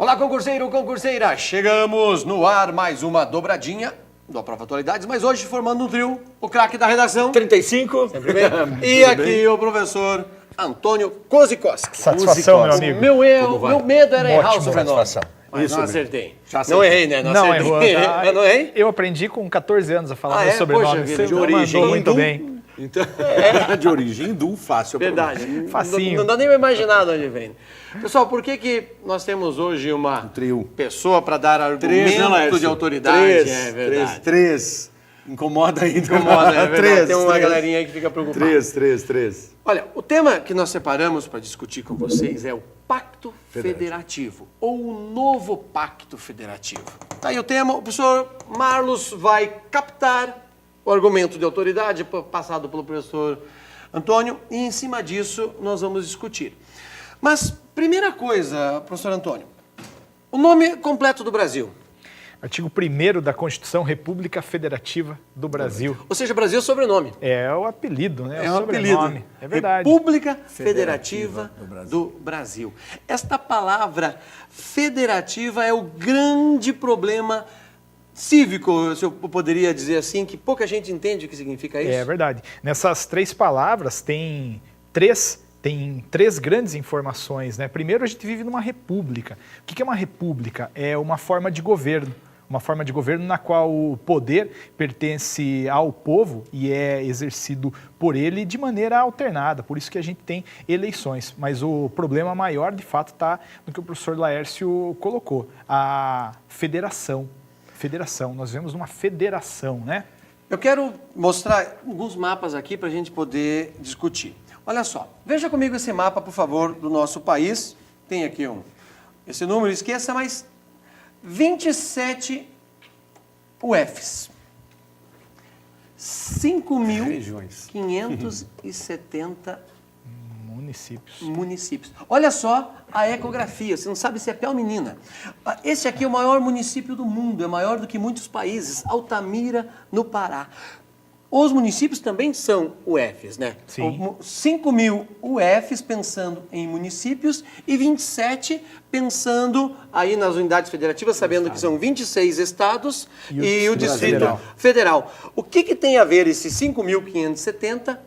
Olá, concurseiro, concurseira! Chegamos no ar mais uma dobradinha do Prova Atualidades, mas hoje formando um trio, o craque da redação. 35. Sempre bem. E aqui o professor Antônio Kozikoski. Satisfação, meu amigo. Meu medo era errar o Ótimo, sobrenome. satisfação. Mas Isso não mesmo. acertei. Já acertei. Não errei, né? Não acertei. errou. Eu não errei? Eu aprendi com 14 anos a falar Ah, meu é? sobrenome. Poxa vida, Você de origem mandou muito hindu. bem. Então, de origem hindu, fácil. Verdade. Facinho. Não dá nem pra imaginar de onde vem. Pessoal, por que nós temos hoje uma trio. pessoa para dar argumento de autoridade? É verdade. Três. Incomoda aí. Incomoda, é verdade. Três, Tem uma três. galerinha aí que fica preocupada. Três. Olha, o tema que nós separamos para discutir com vocês é o Pacto Federativo, ou o Novo Pacto Federativo. Tá aí o tema, o professor Marlos vai captar o argumento de autoridade passado pelo professor Antônio e em cima disso nós vamos discutir. Mas, primeira coisa, professor Antônio, o nome completo do Brasil. Artigo 1º da Constituição República Federativa do Brasil. Ou seja, Brasil é sobrenome. É o apelido, né? É o um apelido. sobrenome. É verdade. República Federativa do Brasil. Esta palavra federativa é o grande problema cívico, se eu poderia dizer assim, que pouca gente entende o que significa isso. É verdade. Nessas três palavras tem três grandes informações, né? Primeiro, a gente vive numa república. O que é uma república? É uma forma de governo. Uma forma de governo na qual o poder pertence ao povo e é exercido por ele de maneira alternada. Por isso que a gente tem eleições. Mas o problema maior, de fato, está no que o professor Laércio colocou. A federação. Nós vivemos numa federação, né? Eu quero mostrar alguns mapas aqui para a gente poder discutir. Olha só, veja comigo esse mapa, por favor, do nosso país. Tem aqui esse número, esqueça, mas 27 UFs. 5.570 municípios. Olha só a ecografia, você não sabe se é pé ou menina. Esse aqui é o maior município do mundo, é maior do que muitos países, Altamira, no Pará. Os municípios também são UFs, né? Sim. 5.000 UFs pensando em municípios e 27 pensando aí nas unidades federativas, sabendo que são 26 estados e o Distrito Federal. O que tem a ver esses 5.570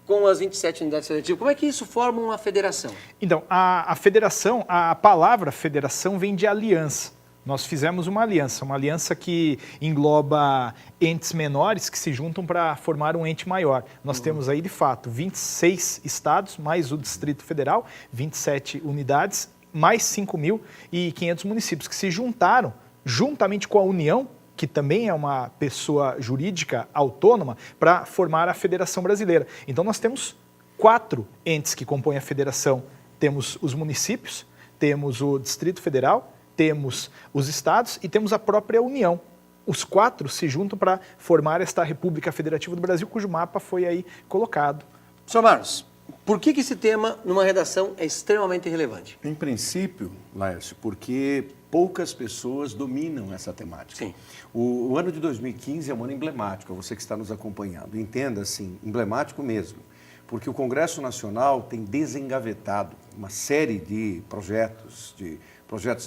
com as 27 unidades federativas? Como é que isso forma uma federação? Então, a federação, a palavra federação vem de aliança. Nós fizemos uma aliança que engloba entes menores que se juntam para formar um ente maior. Nós temos aí, de fato, 26 estados, mais o Distrito Federal, 27 unidades, mais 5.500 municípios que se juntaram, juntamente com a União, que também é uma pessoa jurídica autônoma, para formar a Federação Brasileira. Então, nós temos 4 entes que compõem a federação. Temos os municípios, temos o Distrito Federal, temos os estados e temos a própria União. Os 4 se juntam para formar esta República Federativa do Brasil, cujo mapa foi aí colocado. Sr. Marlos, por que esse tema, numa redação, é extremamente relevante? Em princípio, Laércio, porque poucas pessoas dominam essa temática. Sim. O ano de 2015 é um ano emblemático, você que está nos acompanhando. Entenda assim, emblemático mesmo, porque o Congresso Nacional tem desengavetado uma série de projetos de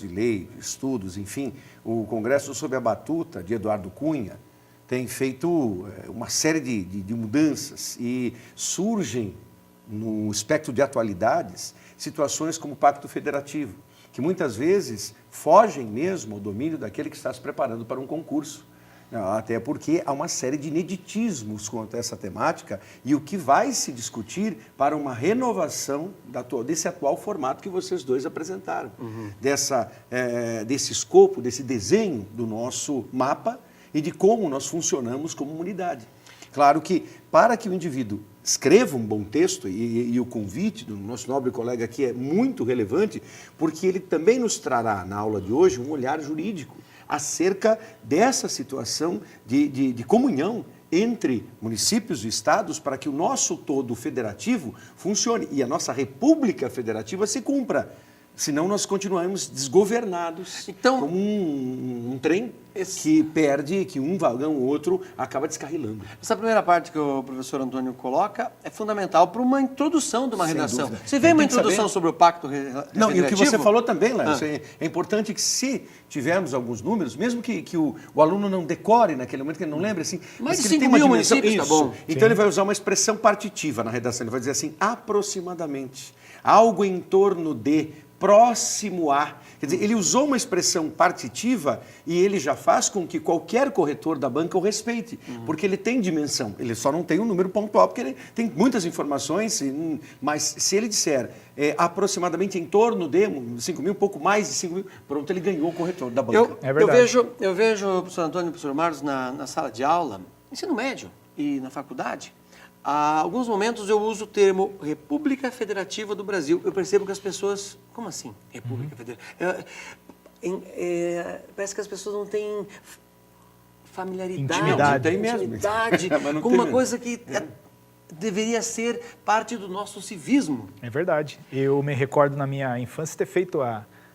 lei, de estudos, enfim. O Congresso, sob a batuta de Eduardo Cunha, tem feito uma série de mudanças e surgem, no espectro de atualidades, situações como o Pacto Federativo, que muitas vezes fogem mesmo ao domínio daquele que está se preparando para um concurso. Até porque há uma série de ineditismos quanto a essa temática e o que vai se discutir para uma renovação desse atual formato que vocês dois apresentaram. Desse escopo, desse desenho do nosso mapa e de como nós funcionamos como unidade. Claro que, para que o indivíduo escreva um bom texto, e o convite do nosso nobre colega aqui é muito relevante, porque ele também nos trará, na aula de hoje, um olhar jurídico acerca dessa situação de comunhão entre municípios e estados para que o nosso todo federativo funcione e a nossa República Federativa se cumpra. Senão nós continuamos desgovernados como um trem que perde, que um vagão ou outro acaba descarrilando. Essa primeira parte que o professor Antônio coloca é fundamental para uma introdução de uma Sem redação. dúvida. Você vê uma introdução sobre o Pacto Federativo? Não, e o que você falou também, Léo, é importante que se tivermos alguns números, mesmo que o aluno não decore naquele momento, que ele não lembre, assim, mas que de ele tem 5 uma mil dimensão, municípios, tá bom. Então ele vai usar uma expressão partitiva na redação, ele vai dizer assim, aproximadamente, algo em torno de, próximo a. Quer dizer, ele usou uma expressão partitiva e ele já faz com que qualquer corretor da banca o respeite, porque ele tem dimensão, ele só não tem um número pontual, porque ele tem muitas informações, mas se ele disser aproximadamente em torno de 5 mil, um pouco mais de 5 mil, pronto, ele ganhou o corretor da banca. Eu vejo o professor Antônio e o professor Marlos na sala de aula, ensino médio e na faculdade. Há alguns momentos eu uso o termo República Federativa do Brasil. Eu percebo que as pessoas... Como assim, República Federativa? Parece que as pessoas não têm familiaridade, intimidade com uma coisa que deveria ser parte do nosso civismo. É verdade. Eu me recordo na minha infância ter feito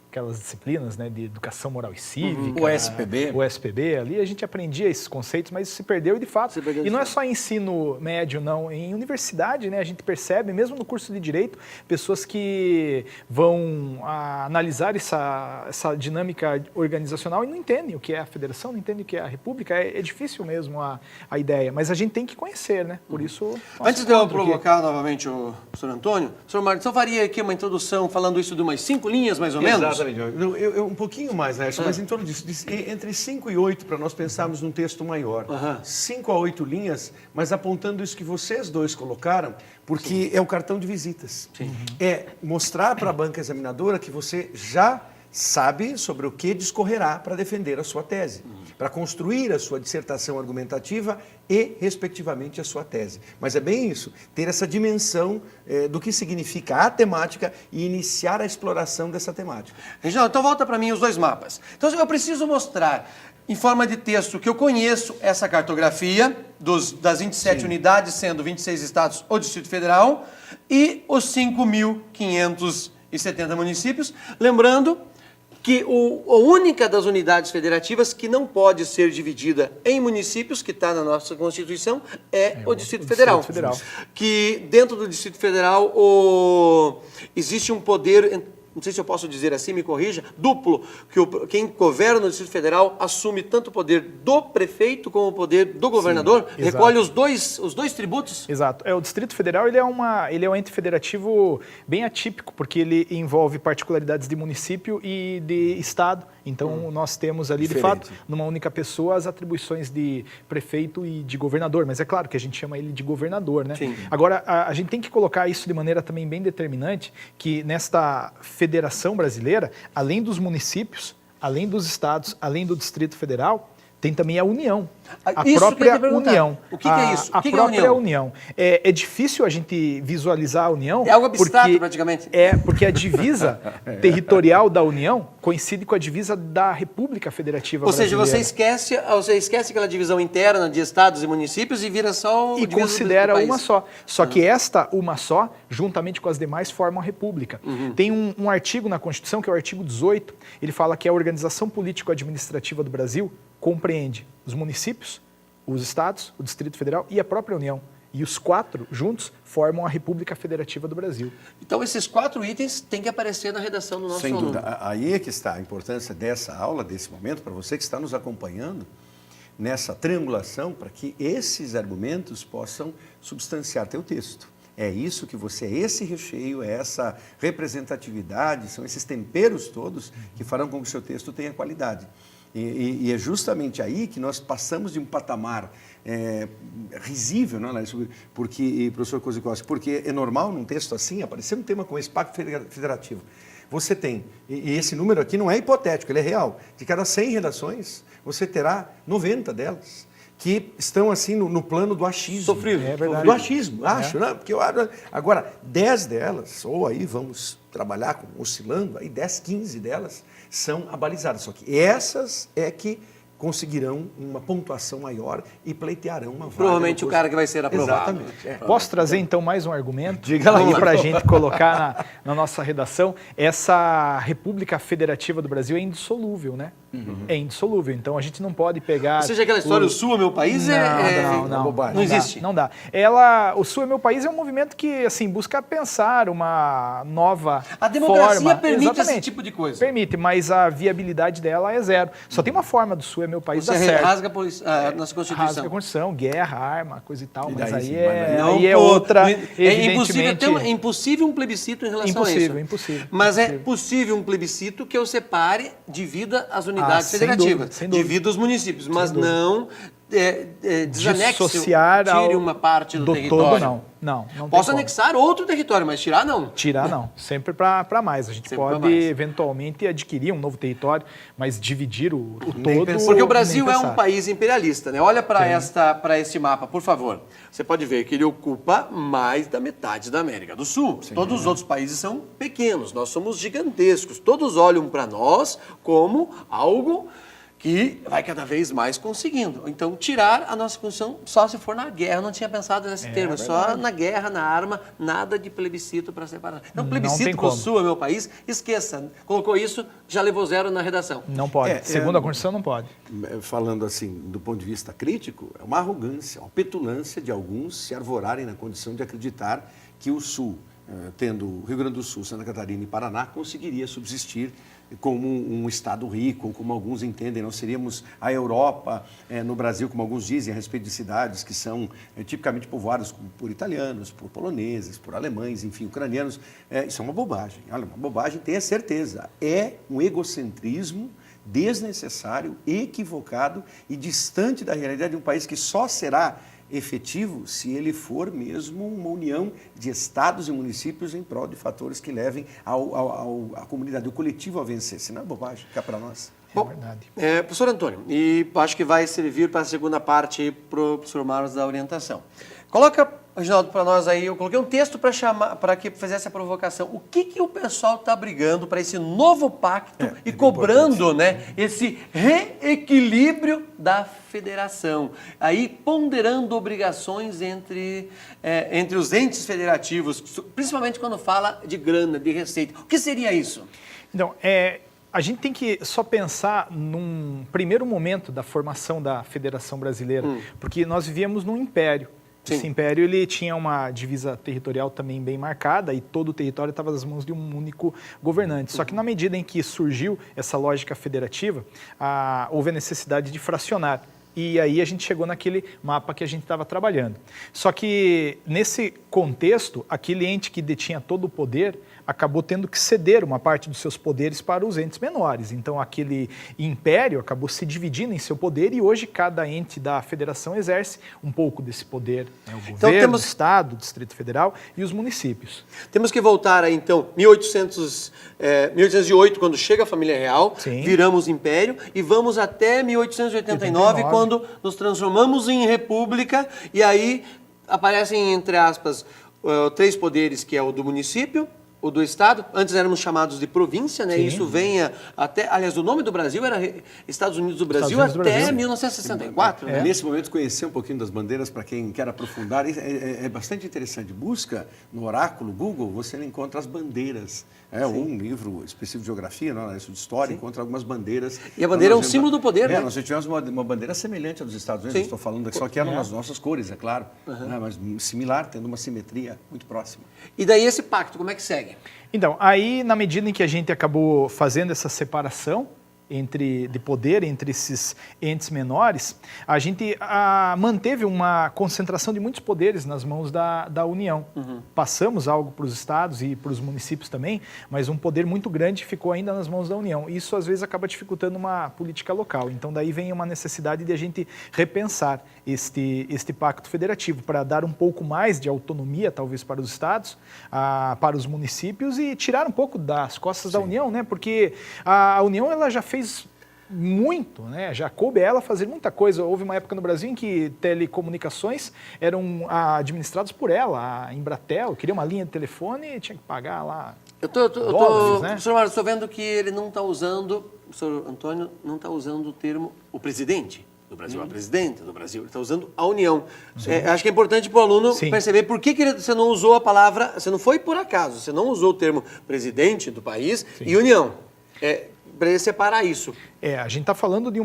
aquelas disciplinas, né, de educação moral e cívica. O SPB. O SPB, ali a gente aprendia esses conceitos, mas isso se perdeu e de fato. E não é só em ensino médio, não. Em universidade, né, a gente percebe, mesmo no curso de Direito, pessoas que vão analisar essa dinâmica organizacional e não entendem o que é a federação, não entendem o que é a república. É difícil mesmo a ideia, mas a gente tem que conhecer, né? Por isso... Antes de eu provocar novamente o professor Antônio, o professor Marcos, eu faria aqui uma introdução falando isso de umas 5 linhas, mais ou menos? Exatamente. Eu um pouquinho mais, Lércio, mas em torno disso, entre 5 e 8, para nós pensarmos num texto maior. 5 a 8 linhas, mas apontando isso que vocês dois colocaram, porque é o cartão de visitas. É mostrar para a banca examinadora que você já sabe sobre o que discorrerá para defender a sua tese, para construir a sua dissertação argumentativa e, respectivamente, a sua tese. Mas é bem isso, ter essa dimensão do que significa a temática e iniciar a exploração dessa temática. Reginaldo, então volta para mim os 2 mapas. Então eu preciso mostrar, em forma de texto, que eu conheço essa cartografia das 27 unidades, sendo 26 estados ou Distrito Federal, e os 5.570 municípios. Lembrando que a única das unidades federativas que não pode ser dividida em municípios, que está na nossa Constituição, é o Distrito Federal. Que dentro do Distrito Federal existe um poder, não sei se eu posso dizer assim, me corrija, duplo, que quem governa no Distrito Federal assume tanto o poder do prefeito como o poder do governador, recolhe os dois tributos? Exato. O Distrito Federal ele é um ente federativo bem atípico, porque ele envolve particularidades de município e de estado. Então, nós temos ali, de fato, numa única pessoa, as atribuições de prefeito e de governador. Mas é claro que a gente chama ele de governador, né? Agora, a gente tem que colocar isso de maneira também bem determinante, que nesta federação brasileira, além dos municípios, além dos estados, além do Distrito Federal, tem também a União. A própria União. O que é isso? A própria União. É difícil a gente visualizar a União. É algo abstrato, praticamente. Porque a divisa territorial da União coincide com a divisa da República Federativa Brasileira. Ou seja, você esquece aquela divisão interna de estados e municípios e vira só... E considera uma só. Só que esta uma só, juntamente com as demais, formam a República. Tem um artigo na Constituição, que é o artigo 18, ele fala que a organização político-administrativa do Brasil compreende os municípios, os estados, o Distrito Federal e a própria União. E os 4 juntos formam a República Federativa do Brasil. Então esses 4 itens têm que aparecer na redação do nosso aluno. Sem dúvida. Aí é que está a importância dessa aula, desse momento, para você que está nos acompanhando, nessa triangulação, para que esses argumentos possam substanciar teu texto. É isso que você, é esse recheio, é essa representatividade, são esses temperos todos que farão com que o seu texto tenha qualidade. E é justamente aí que nós passamos de um patamar risível, não é, porque, professor Kozikowski, porque é normal num texto assim aparecer um tema como esse Pacto Federativo. Você tem, e esse número aqui não é hipotético, ele é real, de cada 100 redações, você terá 90 delas que estão assim no plano do achismo. Sofrível. É verdade. Do achismo, acho, né? Porque agora, 10 delas, ou aí vamos trabalhar oscilando, aí 10, 15 delas são abalizadas. Só que essas é que conseguirão uma pontuação maior e pleitearão uma vaga. Provavelmente o cara que vai ser aprovado. Exatamente. Posso trazer então mais um argumento? Diga lá. Para a gente colocar na nossa redação. Essa República Federativa do Brasil é indissolúvel, né? É indissolúvel. Então a gente não pode pegar. Ou seja, aquela história, o Sul é meu país, não existe. Não dá. O Sul é meu país é um movimento que assim busca pensar uma nova A democracia forma. permite esse tipo de coisa. Permite, mas a viabilidade dela é zero. Só tem uma forma do Sul é meu país Você dar certo. rasga a nossa Constituição. Rasga a Constituição, guerra, arma, coisa e tal, mas daí aí sim, é outra, É evidentemente... impossível um plebiscito em relação a isso. Impossível. Mas é possível um plebiscito que eu separe, divida as unidades sem federativas, dúvida, sem dúvida. divida os municípios, mas dúvida. não desanexe, Dissociar tire uma parte do todo, território. não Posso tem como. anexar outro território, mas tirar não. Tirar não, sempre para mais. A gente Sempre pra pode mais. eventualmente adquirir um novo território, mas dividir o Nem todo... pensar. Porque o nem Brasil é um pensar. país imperialista, né? Olha para este mapa, por favor. Você pode ver que ele ocupa mais da metade da América do Sul. Todos os outros países são pequenos, nós somos gigantescos. Todos olham para nós como algo que vai cada vez mais conseguindo. Então, tirar a nossa Constituição só se for na guerra. Eu não tinha pensado nesse termo. Só na guerra, na arma, nada de plebiscito para separar. Então, Não plebiscito tem com o como. Sul é meu país, esqueça. Colocou isso, já levou 0 na redação. Não pode. Segundo a Constituição, não pode. Falando assim, do ponto de vista crítico, é uma arrogância, uma petulância de alguns se arvorarem na condição de acreditar que o Sul, tendo o Rio Grande do Sul, Santa Catarina e Paraná, conseguiria subsistir como um Estado rico, como alguns entendem. Nós seríamos a Europa no Brasil, como alguns dizem, a respeito de cidades que são tipicamente povoadas por italianos, por poloneses, por alemães, enfim, ucranianos. Isso é uma bobagem. Olha, uma bobagem, tenha certeza. É um egocentrismo desnecessário, equivocado e distante da realidade de um país que só será efetivo se ele for mesmo uma união de estados e municípios em prol de fatores que levem a comunidade, o coletivo a vencer. Senão é bobagem, fica para nós. É verdade. Professor Antônio, e acho que vai servir para a segunda parte para o professor Marlos da orientação. Coloca, Reginaldo, para nós aí, eu coloquei um texto para que fizesse a provocação. O que o pessoal está brigando para esse novo pacto e cobrando, né, esse reequilíbrio da federação? Aí ponderando obrigações entre os entes federativos, principalmente quando fala de grana, de receita. O que seria isso? Então, a gente tem que só pensar num primeiro momento da formação da Federação Brasileira, porque nós vivíamos num império. Sim. Esse império ele tinha uma divisa territorial também bem marcada e todo o território estava nas mãos de um único governante. Só que na medida em que surgiu essa lógica federativa, houve a necessidade de fracionar. E aí a gente chegou naquele mapa que a gente estava trabalhando. Só que nesse contexto, aquele ente que detinha todo o poder acabou tendo que ceder uma parte dos seus poderes para os entes menores. Então aquele império acabou se dividindo em seu poder e hoje cada ente da federação exerce um pouco desse poder. O governo, o Estado, o Distrito Federal e os municípios. Temos que voltar aí, então, 1808, quando chega a família real, Sim. viramos império, e vamos até 1889, quando nos transformamos em república, e aí aparecem, entre aspas, 3 poderes, que é o do município, o do Estado. Antes éramos chamados de província, né? Sim. Isso vem até... Aliás, o nome do Brasil era Estados Unidos do Brasil Estados Unidos do até Brasil. 1964. Né? Nesse momento, conhecer um pouquinho das bandeiras, para quem quer aprofundar, é bastante interessante. Busca no oráculo Google, você encontra as bandeiras. Ou um livro específico de geografia, não, de história, encontra algumas bandeiras. E a bandeira é um símbolo do poder, né? Nós tivemos uma bandeira semelhante à dos Estados Unidos, estou falando aqui, só que eram nas nossas cores, é claro, né, mas similar, tendo uma simetria muito próxima. E daí esse pacto, como é que segue? Então, aí na medida em que a gente acabou fazendo essa separação de poder entre esses entes menores, a gente manteve uma concentração de muitos poderes nas mãos da União. Passamos algo para os estados e para os municípios também, mas um poder muito grande ficou ainda nas mãos da União. Isso às vezes acaba dificultando uma política local. Então daí vem uma necessidade de a gente repensar este pacto federativo para dar um pouco mais de autonomia, talvez, para os estados, para os municípios e tirar um pouco das costas da União, né? Porque a União ela já fez muito, né? Já coube a ela fazer muita coisa. Houve uma época no Brasil em que telecomunicações eram administradas por ela. A Embratel queria uma linha de telefone e tinha que pagar lá dólares, né? Professor Marlos, estou vendo que ele não está usando, o professor Antônio não está usando o termo o presidente do Brasil, a presidente do Brasil, ele está usando a União. Acho que é importante para o aluno perceber por que você não usou a palavra, você não foi por acaso, você não usou o termo presidente do país e União. Para ele separar isso. A gente está falando de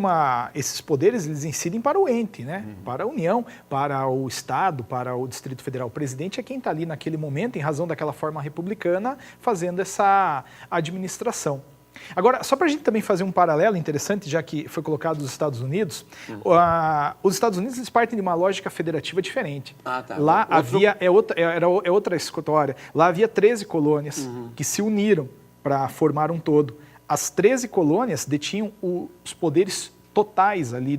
esses poderes, eles incidem para o ente, né? Para a União, para o Estado, para o Distrito Federal. O presidente é quem está ali naquele momento, em razão daquela forma republicana, fazendo essa administração. Agora, só para a gente também fazer um paralelo interessante, já que foi colocado os Estados Unidos, os Estados Unidos eles partem de uma lógica federativa diferente. Lá é outra história. Lá havia 13 colônias que se uniram para formar um todo. As 13 colônias detinham os poderes totais ali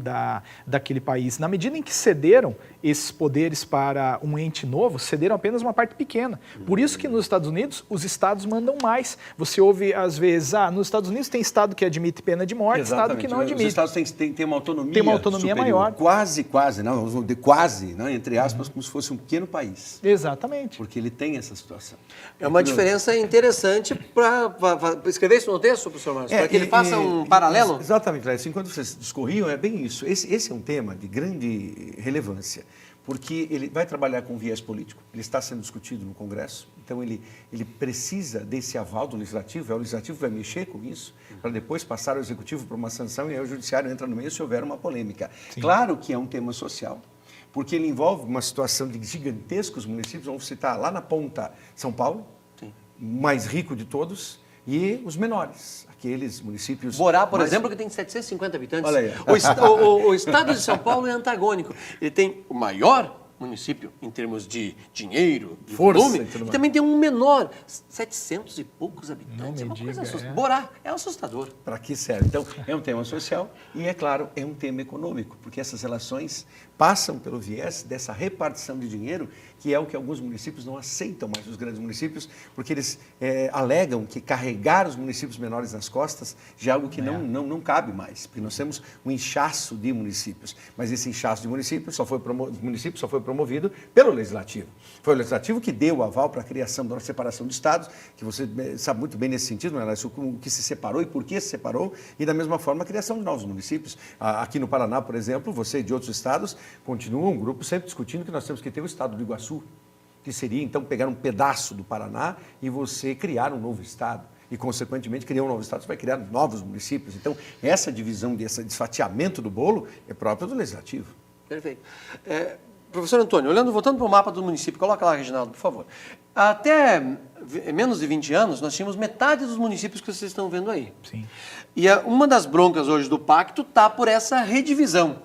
daquele país. Na medida em que cederam esses poderes para um ente novo, cederam apenas uma parte pequena. Por isso que nos Estados Unidos, os estados mandam mais. Você ouve, às vezes, nos Estados Unidos tem estado que admite pena de morte, estado que não admite. Os estados têm uma autonomia Tem uma autonomia superior. maior. Quase, entre aspas, como se fosse um pequeno país. Exatamente. Porque ele tem essa situação. É uma diferença interessante para escrever isso no texto, professor Marcos, para que ele faça um paralelo? Exatamente, Léo. Enquanto vocês discorriam, é bem isso. Esse é um tema de grande relevância, porque ele vai trabalhar com viés político. Ele está sendo discutido no Congresso, então ele precisa desse aval do Legislativo. O Legislativo vai mexer com isso, para depois passar ao Executivo para uma sanção e aí o Judiciário entra no meio se houver uma polêmica. Sim. Claro que é um tema social, porque ele envolve uma situação de gigantescos municípios. Vamos citar lá na ponta São Paulo, mais rico de todos, e os menores, aqueles municípios... Borá, por exemplo, que tem 750 habitantes. Olha aí. O estado de São Paulo é antagônico. Ele tem o maior município em termos de dinheiro, de volume, e também tem um menor, 700 e poucos habitantes. É uma coisa assustadora. Borá é assustador. Para que serve? Então, é um tema social e, é claro, é um tema econômico, porque essas relações passam pelo viés dessa repartição de dinheiro, que é o que alguns municípios não aceitam mais, os grandes municípios, porque eles alegam que carregar os municípios menores nas costas já é algo que não cabe mais, porque nós temos um inchaço de municípios, mas esse inchaço de municípios só foi promovido pelo Legislativo. Foi o Legislativo que deu o aval para a criação da separação de estados, que você sabe muito bem nesse sentido, né, o que se separou e por que se separou, e da mesma forma a criação de novos municípios. Aqui no Paraná, por exemplo, você e de outros estados, continua um grupo sempre discutindo que nós temos que ter o estado do Iguaçu, que seria então pegar um pedaço do Paraná e você criar um novo estado. E, consequentemente, criar um novo estado, você vai criar novos municípios. Então, essa divisão, esse desfatiamento do bolo é próprio do Legislativo. Perfeito. Professor Antônio, voltando para o mapa do município, coloca lá, Reginaldo, por favor. Até menos de 20 anos, nós tínhamos metade dos municípios que vocês estão vendo aí. Sim. E uma das broncas hoje do pacto está por essa redivisão.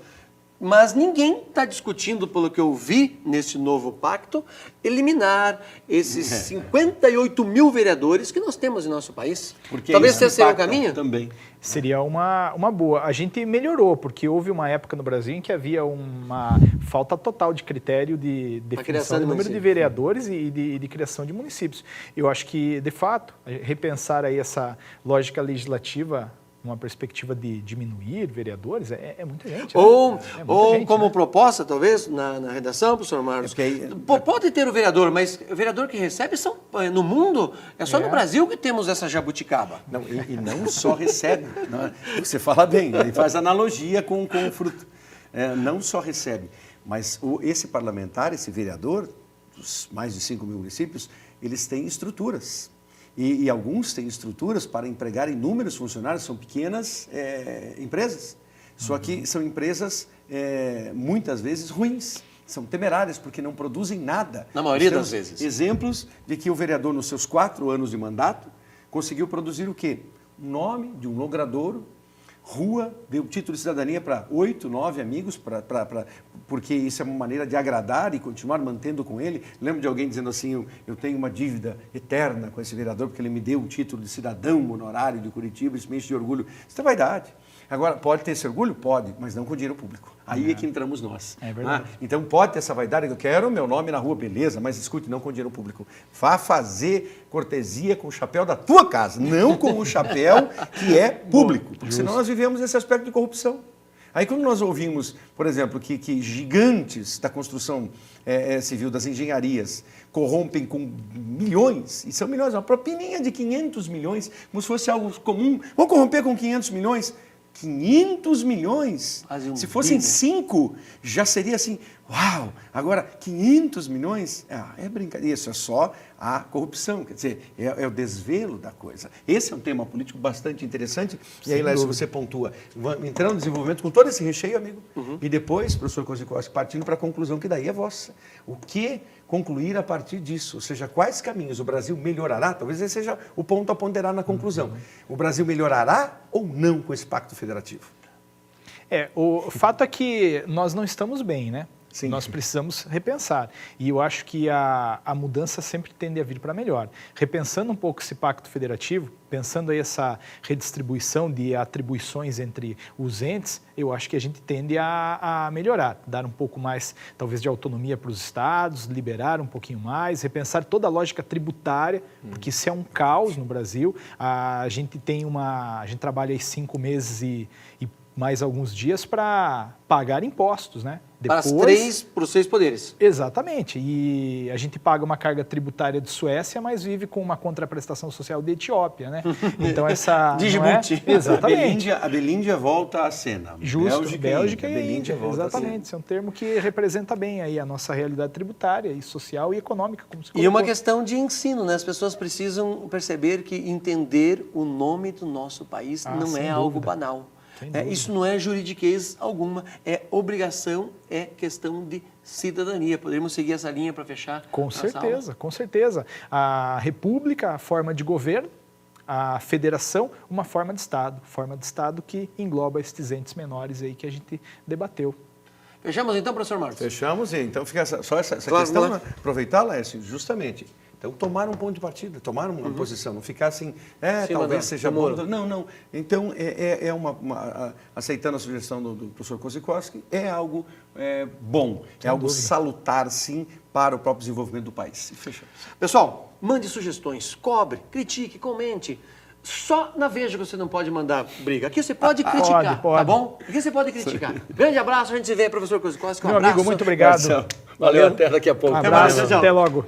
Mas ninguém está discutindo, pelo que eu vi nesse novo pacto, eliminar esses 58 mil vereadores que nós temos em nosso país. Porque talvez esse seja o caminho? Também. Seria uma boa. A gente melhorou, porque houve uma época no Brasil em que havia uma falta total de critério de definição do número de vereadores e de criação de municípios. Eu acho que, de fato, repensar aí essa lógica legislativa, uma perspectiva de diminuir vereadores, é muita gente. Ou como proposta, talvez, na redação, professor Marcos, pode ter o vereador, mas o vereador que recebe no mundo, é só no Brasil que temos essa jabuticaba. Não, e não só recebe, não, você fala bem, ele faz analogia com o fruto. Não só recebe, mas esse parlamentar, esse vereador, dos mais de 5 mil municípios, eles têm estruturas. E alguns têm estruturas para empregar inúmeros funcionários, são pequenas empresas. Só que são empresas, muitas vezes, ruins. São temerárias, porque não produzem nada. Na maioria das vezes. Exemplos de que o vereador, nos seus 4 anos de mandato, conseguiu produzir o quê? Um nome de um logradouro, rua, deu título de cidadania para 8, 9 amigos, porque isso é uma maneira de agradar e continuar mantendo com ele. Lembro de alguém dizendo assim, eu tenho uma dívida eterna com esse vereador, porque ele me deu o título de cidadão honorário de Curitiba, isso me enche de orgulho. Isso é vaidade. Agora, pode ter esse orgulho? Pode, mas não com dinheiro público. Aí é que entramos nós. É verdade. Então, pode ter essa vaidade, eu quero meu nome na rua, beleza, mas escute, não com dinheiro público. Vá fazer cortesia com o chapéu da tua casa, não com o chapéu que é público, porque senão nós vivemos esse aspecto de corrupção. Aí quando nós ouvimos, por exemplo, que gigantes da construção civil, das engenharias, corrompem com milhões, e são milhões, uma propininha de 500 milhões, como se fosse algo comum, vão corromper com 500 milhões? 500 milhões? Quase um Se fossem bi, né? 5, já seria assim, uau! Agora, 500 milhões? É brincadeira, isso é só a corrupção, quer dizer, é o desvelo da coisa. Esse é um tema político bastante interessante, e aí, Lécio, você pontua, entrando no desenvolvimento com todo esse recheio, amigo, e depois, professor Kozikowski, partindo para a conclusão, que daí é vossa. O que concluir a partir disso? Ou seja, quais caminhos o Brasil melhorará? Talvez esse seja o ponto a ponderar na conclusão. O Brasil melhorará ou não com esse pacto federativo? O fato é que nós não estamos bem, né? Sim. Nós precisamos repensar. E eu acho que a mudança sempre tende a vir para melhor. Repensando um pouco esse pacto federativo, pensando aí essa redistribuição de atribuições entre os entes, eu acho que a gente tende a melhorar, dar um pouco mais, talvez, de autonomia para os estados, liberar um pouquinho mais, repensar toda a lógica tributária, porque isso é um caos no Brasil. A gente trabalha aí 5 meses e mais alguns dias para pagar impostos, né? Para os 6 poderes. Exatamente. E a gente paga uma carga tributária de Suécia, mas vive com uma contraprestação social de Etiópia, né? Então essa... De Djibouti. Exatamente. A Belíndia volta à cena. Justo, Bélgica e Índia volta à cena. exatamente. Isso é um termo que representa bem aí a nossa realidade tributária, e social e econômica, como se E colocou. uma questão de ensino, né? As pessoas precisam perceber que entender o nome do nosso país não sem é algo dúvida. banal. Sem dúvida. Isso não é juridiquês alguma, é obrigação, é questão de cidadania. Poderíamos seguir essa linha para fechar Com nossa aula? certeza, com certeza. A república, a forma de governo, a federação, uma forma de Estado que engloba esses entes menores aí que a gente debateu. Fechamos então, professor Marcos? Fechamos, e então fica só essa Claro, questão, claro. né? Aproveitar, Lécio, justamente. Então, tomar um ponto de partida, tomar uma posição, não ficar assim, talvez seja bom. Não. Então, aceitando a sugestão do professor Kozikowski, é algo bom, é algo salutar, sim, para o próprio desenvolvimento do país. E fechamos. Pessoal, mande sugestões, cobre, critique, comente. Só na Veja que você não pode mandar briga. Aqui você pode criticar, pode. tá bom? Aqui você pode criticar. Grande abraço, a gente se vê, professor Kozikowski. Meu amigo, muito obrigado. Valeu, até daqui a pouco. Abraço, Tchau. até logo.